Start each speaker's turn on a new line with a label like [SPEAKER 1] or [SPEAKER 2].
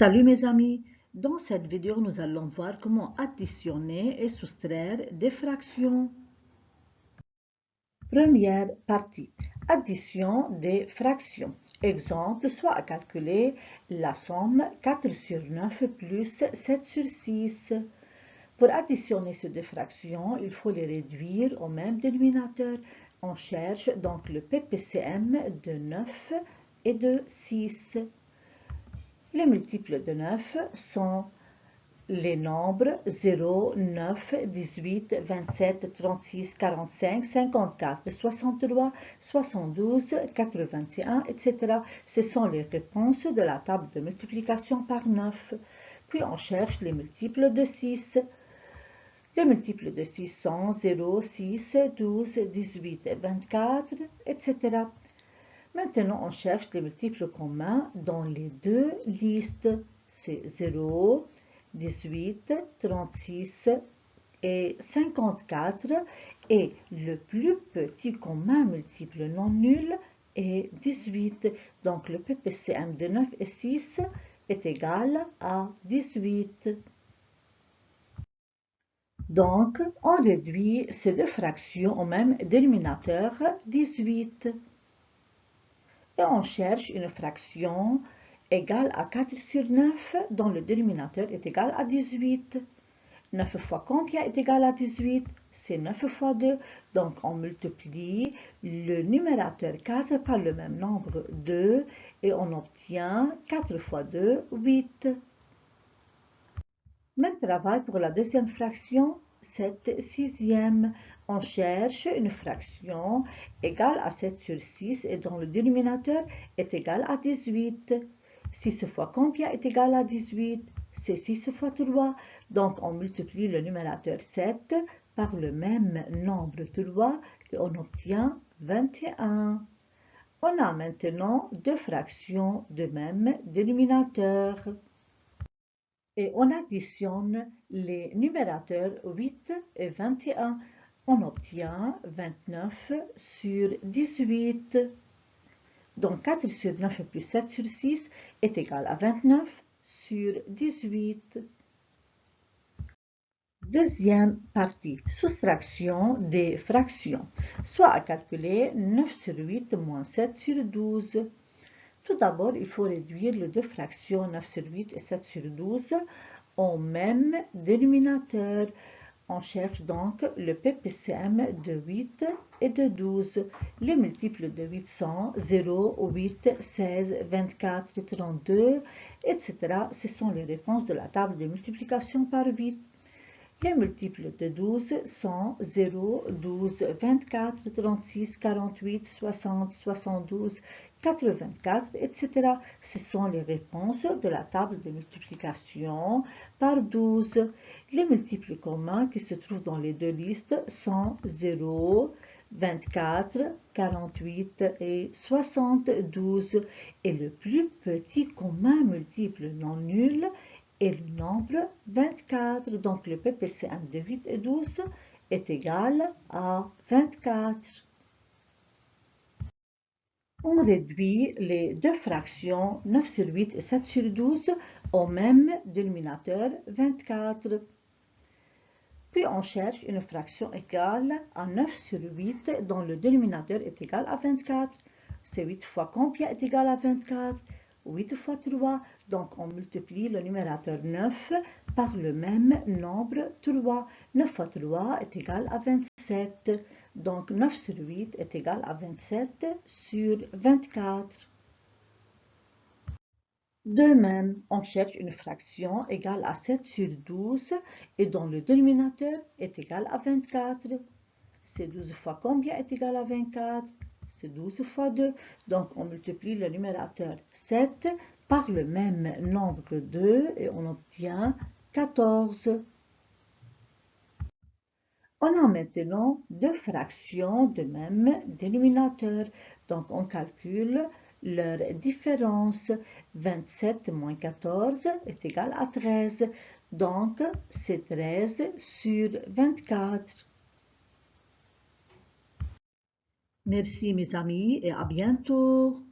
[SPEAKER 1] Salut mes amis, dans cette vidéo nous allons voir comment additionner et soustraire des fractions. Première partie, addition des fractions. Exemple, soit à calculer la somme 4 sur 9 plus 7 sur 6. Pour additionner ces deux fractions, il faut les réduire au même dénominateur. On cherche donc le PPCM de 9 et de 6. Les multiples de 9 sont les nombres 0, 9, 18, 27, 36, 45, 54, 63, 72, 81, etc. Ce sont les réponses de la table de multiplication par 9. Puis on cherche les multiples de 6. Les multiples de 6 sont 0, 6, 12, 18, 24, etc. Maintenant, on cherche les multiples communs dans les deux listes. C'est 0, 18, 36 et 54. Et le plus petit commun multiple non nul est 18. Donc, le PPCM de 9 et 6 est égal à 18. Donc, on réduit ces deux fractions au même dénominateur, 18. Et on cherche une fraction égale à 4 sur 9 dont le dénominateur est égal à 18. 9 fois combien est égal à 18? C'est 9 fois 2. Donc on multiplie le numérateur 4 par le même nombre 2 et on obtient 4 fois 2, 8. Même travail pour la deuxième fraction, 7 sixièmes. On cherche une fraction égale à 7 sur 6 et dont le dénominateur est égal à 18. 6 fois combien est égal à 18? C'est 6 fois 3. Donc on multiplie le numérateur 7 par le même nombre 3 et on obtient 21. On a maintenant deux fractions de même dénominateur. Et on additionne les numérateurs 8 et 21. On obtient 29 sur 18. Donc 4 sur 9 plus 7 sur 6 est égal à 29 sur 18. Deuxième partie, soustraction des fractions. Soit à calculer 9 sur 8 moins 7 sur 12. Tout d'abord, il faut réduire les deux fractions 9 sur 8 et 7 sur 12 au même dénominateur. On cherche donc le PPCM de 8 et de 12. Les multiples de 8 sont 0, 8, 16, 24, 32, etc. Ce sont les réponses de la table de multiplication par 8. Les multiples de 12 sont 0, 12, 24, 36, 48, 60, 72, 84, etc. Ce sont les réponses de la table de multiplication par 12. Les multiples communs qui se trouvent dans les deux listes sont 0, 24, 48 et 72. Et le plus petit commun multiple non nul et le nombre 24. Donc le PPCM de 8 et 12 est égal à 24. On réduit les deux fractions 9 sur 8 et 7 sur 12 au même dénominateur 24. Puis on cherche une fraction égale à 9 sur 8 dont le dénominateur est égal à 24. C'est 8 fois combien est égal à 24? 8 fois 3, donc on multiplie le numérateur 9 par le même nombre 3. 9 fois 3 est égal à 27, donc 9 sur 8 est égal à 27 sur 24. De même, on cherche une fraction égale à 7 sur 12 et dont le dénominateur est égal à 24. C'est 12 fois combien est égal à 24? C'est 12 fois 2. Donc, on multiplie le numérateur 7 par le même nombre 2 et on obtient 14. On a maintenant deux fractions de même dénominateur. Donc, on calcule leur différence. 27 moins 14 est égal à 13. Donc, c'est 13 sur 24. Merci mes amis et à bientôt.